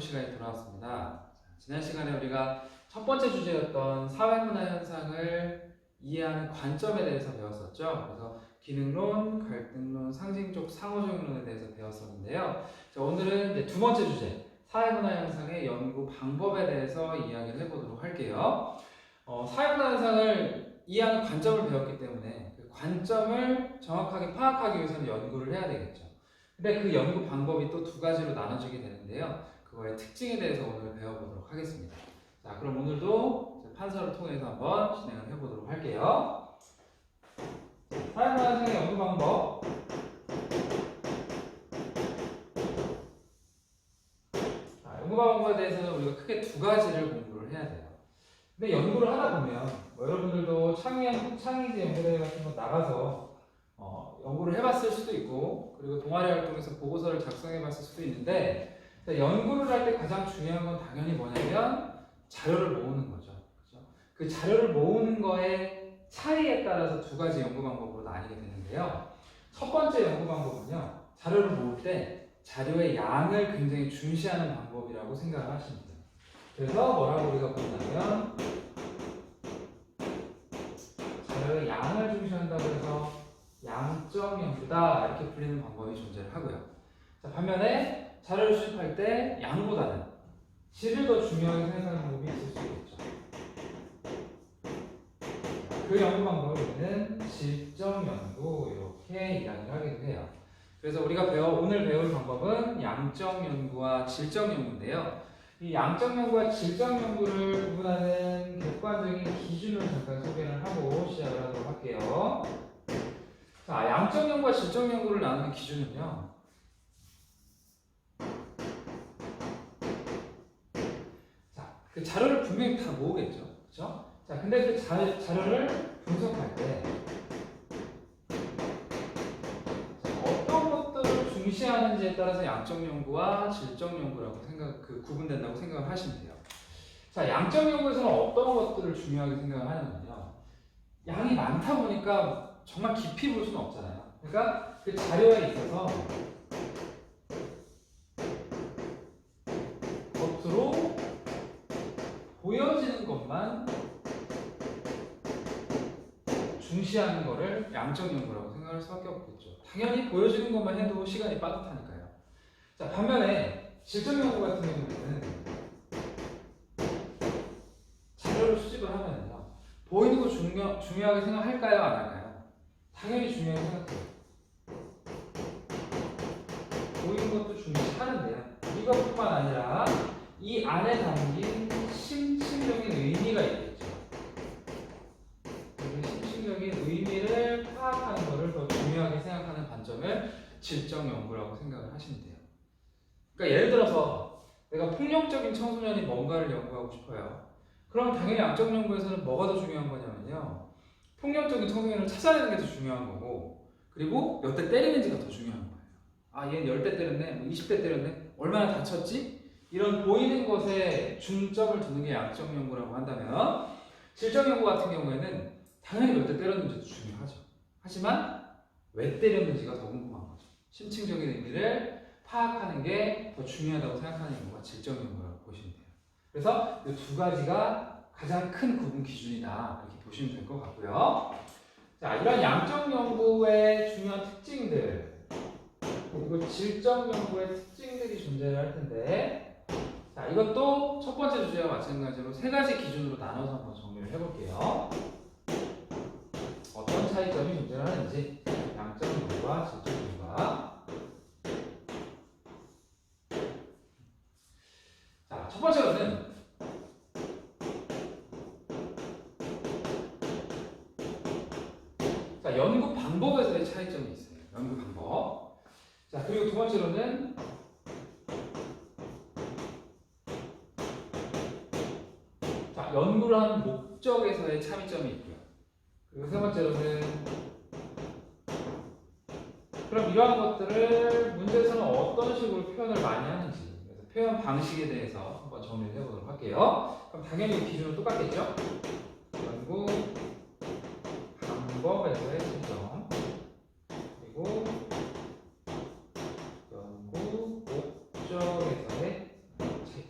시간이 돌아왔습니다. 지난 시간에 우리가 첫 번째 주제였던 사회문화 현상을 이해하는 관점에 대해서 배웠었죠. 그래서 기능론, 갈등론, 상징적 상호작용론에 대해서 배웠었는데요. 자, 오늘은 이제 두 번째 주제, 사회문화 현상의 연구 방법에 대해서 이야기를 해보도록 할게요. 사회문화 현상을 이해하는 관점을 배웠기 때문에 그 관점을 정확하게 파악하기 위해서는 연구를 해야 되겠죠. 근데 그 연구 방법이 또 두 가지로 나눠지게 되는데요. 그거의 특징에 대해서 오늘 배워보도록 하겠습니다. 자, 그럼 오늘도 판서를 통해서 한번 진행을 해보도록 할게요. 사회문화 현상의 연구 방법. 자, 연구 방법에 대해서는 우리가 크게 두 가지를 공부를 해야 돼요. 근데 연구를 하다 보면 여러분들도 창의지 연구대회 같은 거 나가서 연구를 해봤을 수도 있고, 그리고 동아리 활동에서 보고서를 작성해봤을 수도 있는데, 연구를 할 때 가장 중요한 건 당연히 뭐냐면 자료를 모으는 거죠. 그렇죠? 그 자료를 모으는 거의 차이에 따라서 두 가지 연구 방법으로 나뉘게 되는데요. 첫 번째 연구 방법은요, 자료를 모을 때 자료의 양을 굉장히 중시하는 방법이라고 생각을 하시면 돼요. 그래서 뭐라고 우리가 보냐면 자료의 양을 중시한다고 해서 양적 연구다 이렇게 불리는 방법이 존재를 하고요. 자, 반면에 자료를 수집할 때 양보다는 질을 더 중요하게 생각하는 방법이 있을 수 있겠죠. 그 연구 방법을 우리는 질적 연구 이렇게 이야기를 하기도 해요. 그래서 우리가 오늘 배울 방법은 양적 연구와 질적 연구인데요. 이 양적 연구와 질적 연구를 구분하는 객관적인 기준을 잠깐 소개를 하고 시작을 하도록 할게요. 자, 양적 연구와 질적 연구를 나누는 기준은요. 자, 그 자료를 분명히 다 모으겠죠. 그렇죠? 자, 근데 그 자료를 분석할 때 어떤 것들을 중시하는지에 따라서 양적 연구와 질적 연구라고 구분된다고 생각을 하시면 돼요. 자, 양적 연구에서는 어떤 것들을 중요하게 생각을 하냐면요. 양이 많다 보니까 정말 깊이 볼 수는 없잖아요. 그러니까 그 자료에 있어서 겉으로 보여지는 것만 중시하는 거를 양적 연구라고 생각할 수밖에 없겠죠. 당연히 보여지는 것만 해도 시간이 빠듯하니까요. 자, 반면에 질적 연구 같은 경우에는 자료를 수집을 하면요. 보이는 거 중요하게 생각할까요? 안 할까요? 당연히 중요하게 생각해요. 보이는 것도 중시하는데요. 이것뿐만 아니라 이 안에 담긴 심층적인 의미가 있겠죠. 심층적인 의미를 파악하는 것을 더 중요하게 생각하는 관점을 질적 연구라고 생각을 하시면 돼요. 그러니까 예를 들어서 내가 폭력적인 청소년이 뭔가를 연구하고 싶어요. 그럼 당연히 양적 연구에서는 뭐가 더 중요한 거냐면요. 폭력적인 청소년을 찾아내는 게 더 중요한 거고, 그리고 몇 대 때리는지가 더 중요한 거예요. 아, 얘는 10대 때렸네, 뭐 20대 때렸네, 얼마나 다쳤지? 이런 보이는 것에 중점을 두는 게 양적 연구라고 한다면, 질적 연구 같은 경우에는 당연히 몇 대 때렸는지도 중요하죠. 하지만 왜 때렸는지가 더 궁금한 거죠. 심층적인 의미를 파악하는 게 더 중요하다고 생각하는 연구가 질적 연구라고 보시면 돼요. 그래서 이 두 가지가 가장 큰 구분 기준이다 이렇게 보시면 될 것 같고요. 자, 이런 양적 연구의 중요한 특징들, 그리고 질적 연구의 특징들이 존재를 할 텐데, 자, 이것도 첫 번째 주제와 마찬가지로 세 가지 기준으로 나눠서 한번 정리를 해볼게요. 어떤 차이점이 존재를 하는지, 양적 연구와 질적 연구가. 자, 첫 번째로는 자, 연구 방법에서의 차이점이 있어요. 연구 방법. 자, 그리고 두 번째로는 자, 연구를 하는 목적에서의 차이점이 있고요. 그리고 세 번째로는 그럼 이러한 것들을 문제에서는 어떤 식으로 표현을 많이 하는지, 그래서 표현 방식에 대해서 한번 정리를 해보도록 할게요. 그럼 당연히 기준은 똑같겠죠? 연구 방법에서의 차이점, 그리고 연구 목적에서의 차이점.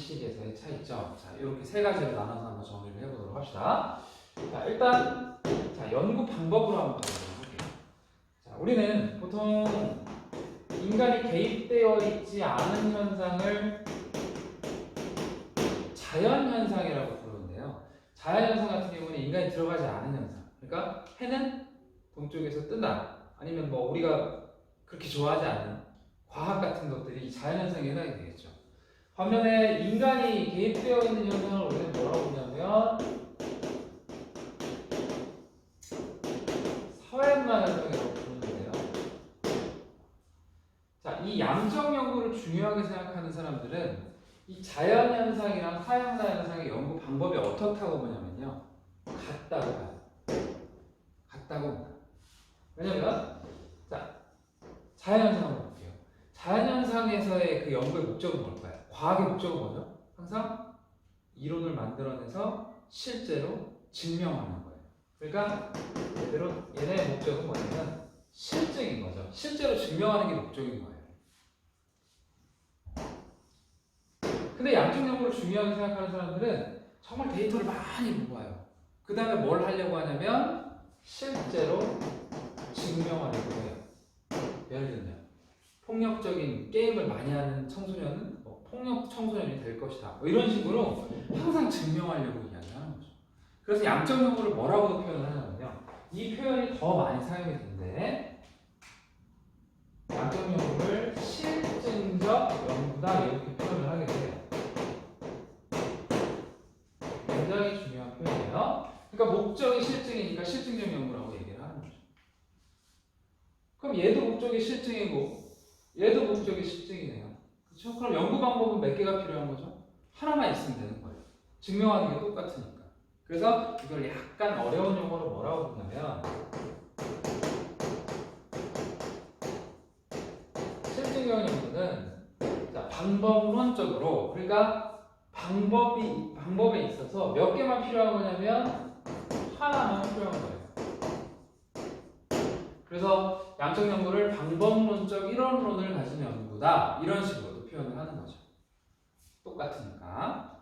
방식에서의 차이점. 자, 이렇게 세 가지로 나눠서 한번 정리를 해보도록 합시다. 자, 일단 자, 연구 방법으로 한번 가보도록 할게요. 자, 우리는 보통 인간이 개입되어 있지 않은 현상을 자연현상이라고 부르는데요. 자연현상 같은 경우는 인간이 들어가지 않은 현상. 그러니까 해는 동쪽에서 뜬다. 아니면 뭐 우리가 그렇게 좋아하지 않는 과학 같은 것들이 자연현상에 해당이 되겠죠. 반면에 인간이 개입되어 있는 현상을 우리는 뭐라고 부르냐면 사회문화 현상이라고 부르는데요. 자, 이 양적 연구를 중요하게 생각하는 사람들은 이 자연현상이랑 사회문화 현상의 연구 방법이 어떻다고 보냐면요. 같다고 봐요. 같다고 봐요. 왜냐면 자, 자연현상을 볼게요. 자연현상에서의 그 연구의 목적은 뭘까요? 과학의 목적은 뭐죠? 항상 이론을 만들어내서 실제로 증명하는 거예요. 그러니까 얘네의 목적은 뭐냐면 실증인 거죠. 실제로 증명하는 게 목적인 거예요. 근데 양적 연구를 중요하게 생각하는 사람들은 정말 데이터를 많이 모아요. 그 다음에 뭘 하려고 하냐면 실제로 증명하려고 해요. 예를 들면 폭력적인 게임을 많이 하는 청소년은 폭력 청소년이 될 것이다. 뭐 이런 식으로 항상 증명하려고 이야기하는 거죠. 그래서 양적 연구를 뭐라고 표현을 하냐면요. 이 표현이 더 많이 사용이 되는데 양적 연구를 실증적 연구다 이렇게 표현을 하게 돼요. 굉장히 중요한 표현이에요. 그러니까 목적이 실증이니까 실증적 연구라고 얘기를 하는 거죠. 그럼 얘도 목적이 실증이고 얘도 목적이 실증이네요. 그렇죠? 그럼 연구 방법은 몇 개가 필요한 거죠? 하나만 있으면 되는 거예요. 증명하는 게 똑같으니까. 그래서 이걸 약간 어려운 용어로 뭐라고 부르냐면 실증적 연구는 방법론적으로 그러니까 방법에 있어서 몇 개만 필요한 거냐면 하나만 필요한 거예요. 그래서 양적 연구를 방법론적 이론론을 가진 연구다 이런 식으로도 표현을 하는 거죠. 똑같으니까.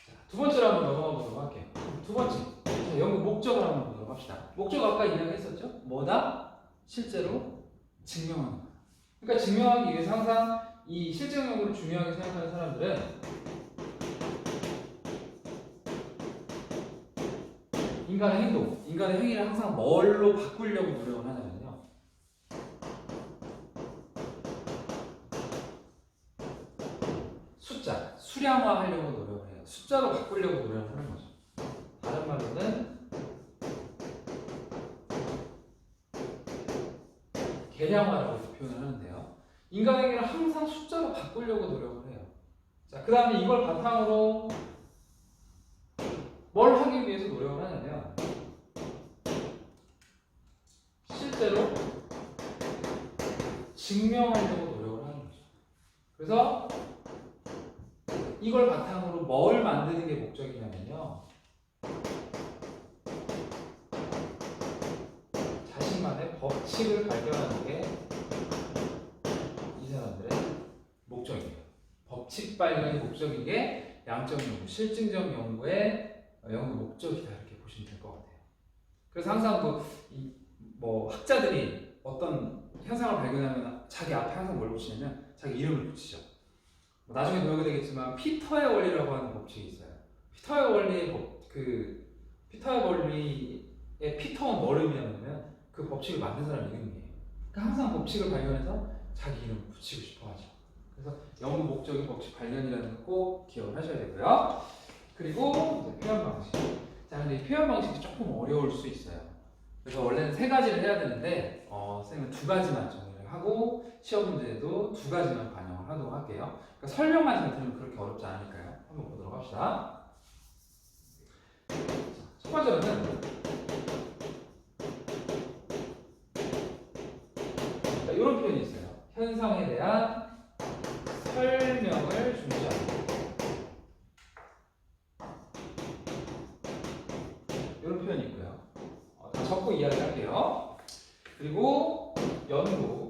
자, 두 번째로 한번 넘어가 보도록 할게요. 두 번째, 자, 연구 목적을 한번 보도록 합시다. 목적 아까 이야기했었죠? 뭐다? 실제로 증명하는 거야. 그러니까 증명하기 위해서 항상 이 실증 연구를 중요하게 생각하는 사람들은 인간의 행동, 인간의 행위를 항상 뭘로 바꾸려고 노력을 하냐면요. 숫자, 수량화하려고 노력을 해요. 숫자로 바꾸려고 노력을 하는 거죠. 다른 말로는 계량화라고 표현을 하는데요. 인간의 행위를 항상 숫자로 바꾸려고 노력을 해요. 자, 그 다음에 이걸 바탕으로 뭘 하기 위해서 노력을 하냐면 실제로 증명하려고 노력을 하는 거죠. 그래서 이걸 바탕으로 뭘 만드는 게 목적이냐면요. 자신만의 법칙을 발견하는 게 이 사람들의 목적이에요. 법칙 발견이 목적인 게 양적 연구, 실증적 연구의 연구 목적이다 이렇게 보시면 될 것 같아요. 그래서 항상 뭐 학자들이 어떤 현상을 발견하면 자기 앞에 항상 뭘 붙이냐면 자기 이름을 붙이죠. 나중에 배우게 되겠지만 피터의 원리라고 하는 법칙이 있어요. 피터의 원리의 피터는 뭘 의미하냐면 그 법칙을 만든 사람 이름이에요. 그러니까 항상 법칙을 발견해서 자기 이름을 붙이고 싶어 하죠. 그래서 연구 목적이 법칙 발견이라는 거 꼭 기억을 하셔야 되고요. 그리고 이제 표현 방식. 자, 근데 이 표현 방식이 조금 어려울 수 있어요. 그래서 원래는 세 가지를 해야 되는데 선생님은 두 가지만 정리를 하고 시험 문제에도 두 가지만 반영을 하도록 할게요. 그러니까 설명만 잘 들으면 그렇게 어렵지 않으니까요. 한번 보도록 합시다. 자, 첫 번째로는 자, 이런 표현이 있어요. 현상에 대한 설명을 중시한다. 이런 표현이 있고요. 다 적고 이야기할게요. 그리고 연구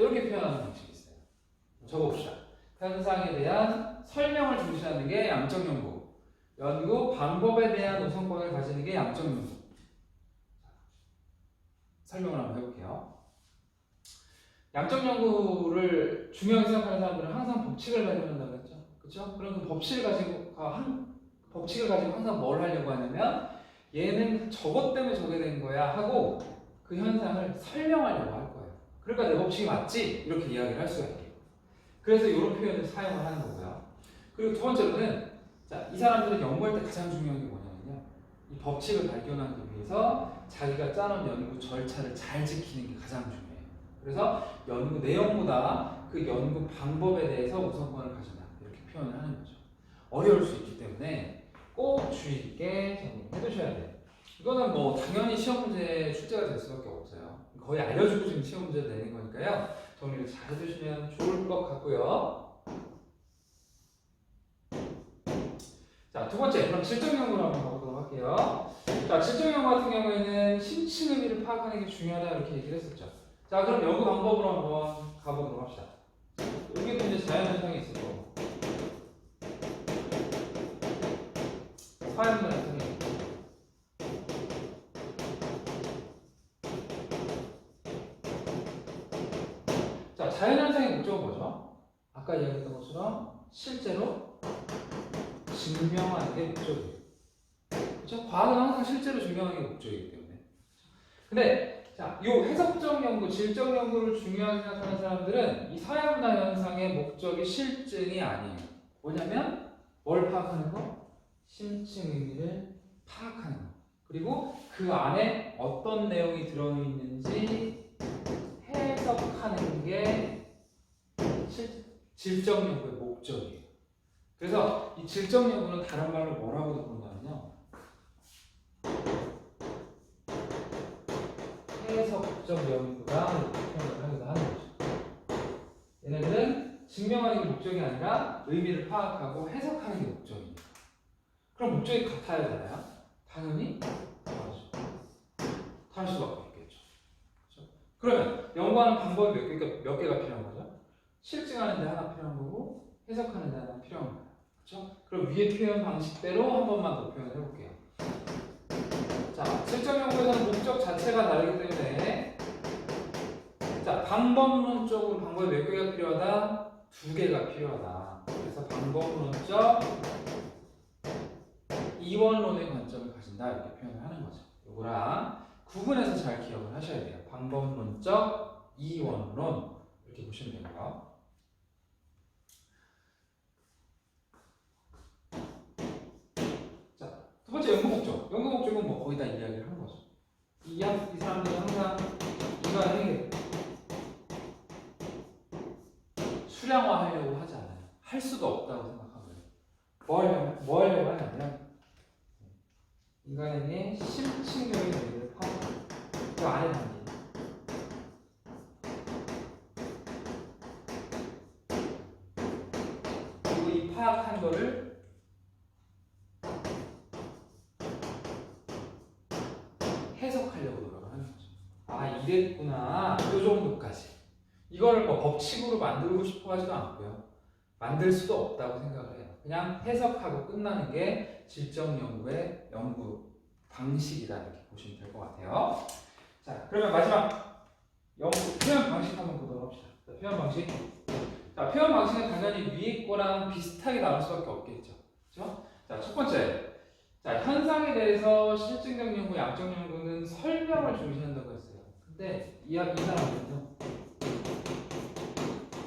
이렇게 표현하는 방식이 있어요. 적어봅시다. 현상에 대한 설명을 중시하는 게 양적 연구. 연구 방법에 대한 우선권을 가지는 게 양적 연구. 설명을 한번 해볼게요. 양적 연구를 중요하게 생각하는 사람들은 항상 법칙을 발견한다고 했죠. 그렇죠? 그럼 그 법칙을 가지고 항상 뭘 하려고 하냐면 얘는 저것 때문에 저게 된 거야 하고 그 현상을 설명하려고 할 거예요. 그러니까 내 법칙이 맞지? 이렇게 이야기를 할 수가 있게요. 그래서 이런 표현을 사용을 하는 거고요. 그리고 두 번째로는 자, 이 사람들은 연구할 때 가장 중요한 게 뭐냐면요. 이 법칙을 발견하기 위해서 자기가 짜놓은 연구 절차를 잘 지키는 게 가장 중요해요. 그래서 연구 내용보다 그 연구 방법에 대해서 우선권을 가진다. 이렇게 표현을 하는 거죠. 어려울 수 있기 때문에 꼭 주의 있게 정리해 두셔야 돼요. 이거는 뭐 당연히 시험 문제 출제가 될 수밖에 없어요. 거의 알려주고 지금 시험 문제 내는 거니까요. 정리를 잘 해두시면 좋을 것 같고요. 자, 두 번째, 그럼 질적 연구를 한번 가보도록 할게요. 자, 질적 연구 같은 경우에는 심층 의미를 파악하는 게 중요하다 이렇게 얘기를 했었죠. 자, 그럼 연구 방법으로 한번 가보도록 합시다. 여기도 이제 자연현상이 있을 거고, 화염물 현상이 있고, 자, 자연현상의 목적은 뭐죠? 아까 이야기했던 것처럼 실제로 증명하는 게 목적이에요. 그렇죠? 과학은 항상 실제로 증명하는 게 목적이기 때문에. 근데 자, 요 해석적 연구, 질적 연구를 중요하게 생각하는 사람들은 이 사회문화 현상의 목적이 실증이 아니에요. 뭐냐면 뭘 파악하는 거? 심층 의미를 파악하는 거. 그리고 그 안에 어떤 내용이 들어있는지 해석하는 게 질적 연구의 목적이에요. 그래서 이 질적 연구는 다른 말로 뭐라고 부른다면요. 해석적 연구가 표현을 하기도 하는 거죠. 얘네들은 증명하는 게 목적이 아니라 의미를 파악하고 해석하는 게 목적입니다. 그럼 목적이 같아야 되나요? 당연히 다르죠. 다를 수밖에 없겠죠. 그렇죠? 그러면 연구하는 방법이 몇 개가 필요한 거죠? 실증하는 데 하나 필요한 거고 해석하는 데 하나 필요한 거예요. 그렇죠? 그럼 위의 표현 방식대로 한 번만 더 표현을 해볼게요. 자, 실적 연구에서는 목적 자체가 다르기 때문에 자, 방법론적으로 방법이 몇 개가 필요하다? 2개가 필요하다. 그래서 방법론적 이원론의 관점을 가진다 이렇게 표현을 하는 거죠. 요거랑 구분해서 잘 기억을 하셔야 돼요. 방법론적 이원론 이렇게 보시면 되고요. 자, 두 번째 연구 목적. 연구 목적은 뭐 거의 다 이야기를 한 거죠. 이 사람들은 항상 인간에게 수량화하려고 하지 않아요. 할 수도 없다고 생각하고요. 뭐 하려고 하냐면 인간에게 심층적인 의미를 파악하는 그 안에 담긴 그리고 이 파악한 거를 해석하려고 노력을 하는 거죠. 아, 이랬구나. 이 정도까지. 이걸 뭐 법칙으로 만들고 싶어 하지도 않고요. 만들 수도 없다고 생각을 해요. 그냥 해석하고 끝나는 게 질적 연구의 연구 방식이다 이렇게 보시면 될 것 같아요. 자, 그러면 마지막 연구 표현 방식 한번 보도록 합시다. 자, 표현 방식. 자, 표현 방식은 당연히 위에 거랑 비슷하게 나올 수밖에 없겠죠. 그렇죠? 자, 첫 번째. 자, 현상에 대해서 실증적 연구, 양적 연구는 설명을 중시한다고 했어요. 근데 이 사람은요.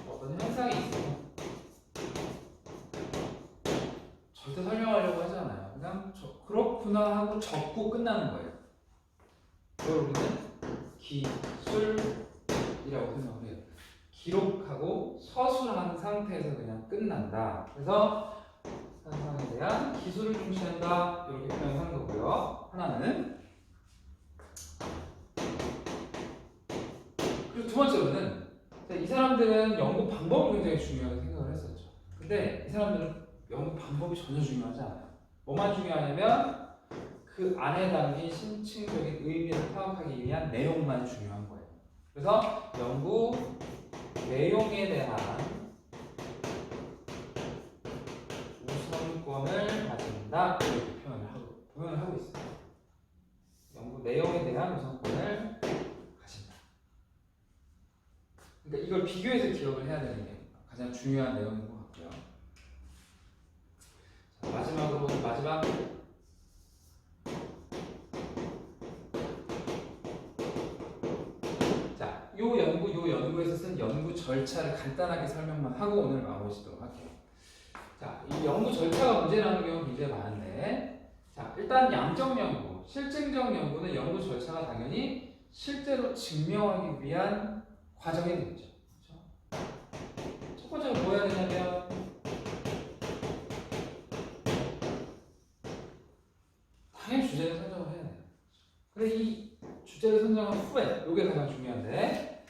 어떤 현상이 있어요. 절대 설명하려고 하지 않아요. 그냥 그렇구나 하고 적고 끝나는 거예요. 그걸 우리는 기술이라고 생각을 해요. 기록하고 서술하는 상태에서 그냥 끝난다. 그래서 현상에 대한 기술을 중시한다. 이렇게 표현하는 거고요. 하나는 그리고 두 번째로는 이 사람들은 연구 방법을 굉장히 중요하게 생각을 했었죠. 근데 이 사람들은 연구 방법이 전혀 중요하지 않아요. 뭐만 중요하냐면 그 안에 담긴 심층적인 의미를 파악하기 위한 내용만 중요한 거예요. 그래서 연구 내용에 대한 우선권을 가진다 이렇게 표현을 하고 있어요. 연구 내용에 대한 우선권을 가진다. 그러니까 이걸 비교해서 기억을 해야 되는 게 가장 중요한 내용인 것 같고요. 자, 마지막 자, 요 연구에서 쓴 연구 절차를 간단하게 설명만 하고 오늘 마무리 짓도록 할게요. 자, 이 연구 절차가 문제 나오는 경우가 굉장히 많은데, 자, 일단 양적 연구, 실증적 연구는 연구 절차가 당연히 실제로 증명하기 위한 과정이 되겠죠. 그렇죠? 첫 번째로 뭐 해야 되냐면, 당연히 주제를 선정을 해야 돼요. 근데 이 주제를 선정한 후에, 이게 가장 중요한데,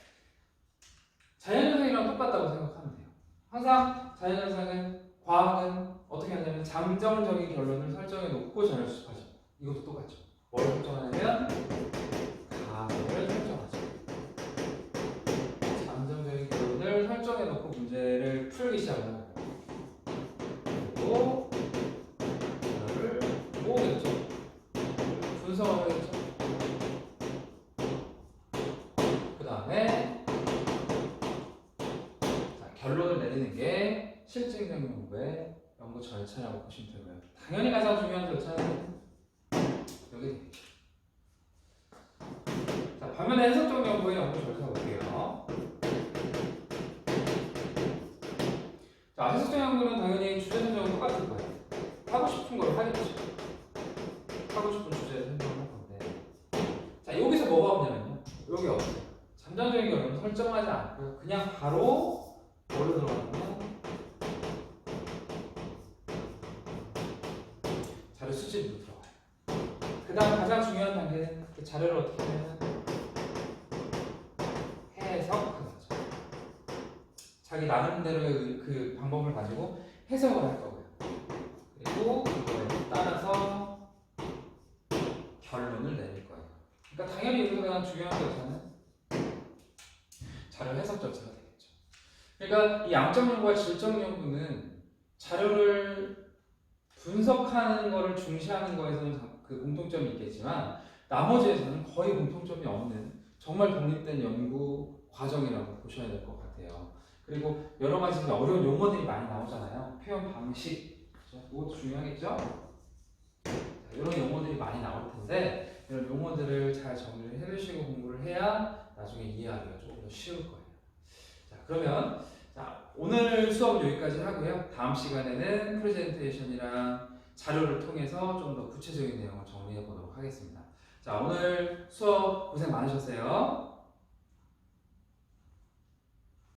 자연현상이랑 똑같다고 생각하면 돼요. 항상 자연현상은 과학은 어떻게 하냐면 잠정적인 결론을 설정해 놓고 자료를 수집하죠. 이것도 똑같죠. 뭘 설정하냐면 가설을 설정하죠. 잠정적인 결론을 설정해 놓고 문제를 풀기 시작합니다. 그리고 자료를 모으겠죠. 분석하겠죠. 그 다음에 결론을 내리는 게 실증적 연구의 연구 절차라고 보시면 되고요. 당연히 가장 중요한 절차는 여기 되겠죠. 자, 반면에 해석적 연구의 연구 절차 볼게요. 자, 해석적 연구는 당연히 주제 선정은 똑같을 거예요. 하고 싶은 걸 하겠죠. 하고 싶은 주제를 선정을 할 건데. 자, 여기서 뭐가 없냐면요. 여기 없어요. 잠정적인 결론은 설정하지 않고요. 그냥 바로 뭐로 들어가냐면 자료 수집으로 들어가요. 그 다음 가장 중요한 단계는 그 자료를 어떻게 하냐면 해석하는 거죠. 자기 나름대로의 그 방법을 가지고 해석을 할 거고요. 그리고 그거에 따라서 결론을 내릴 거예요. 그러니까 당연히 여기서 가장 중요한 절차는 자료 해석 절차가 되겠죠. 그러니까 이 양적 연구와 질적 연구는 자료를 분석하는 것을 중시하는 거에서는 그 공통점이 있겠지만 나머지에서는 거의 공통점이 없는 정말 독립된 연구 과정이라고 보셔야 될 것 같아요. 그리고 여러 가지 어려운 용어들이 많이 나오잖아요. 표현 방식, 그렇죠? 이것도 중요하겠죠? 자, 이런 용어들이 많이 나올 텐데 이런 용어들을 잘 정리를 해두시고 공부를 해야 나중에 이해하기가 조금 더 쉬울 거예요. 자, 그러면 오늘 수업은 여기까지 하고요. 다음 시간에는 프레젠테이션이랑 자료를 통해서 좀 더 구체적인 내용을 정리해 보도록 하겠습니다. 자, 오늘 수업 고생 많으셨어요.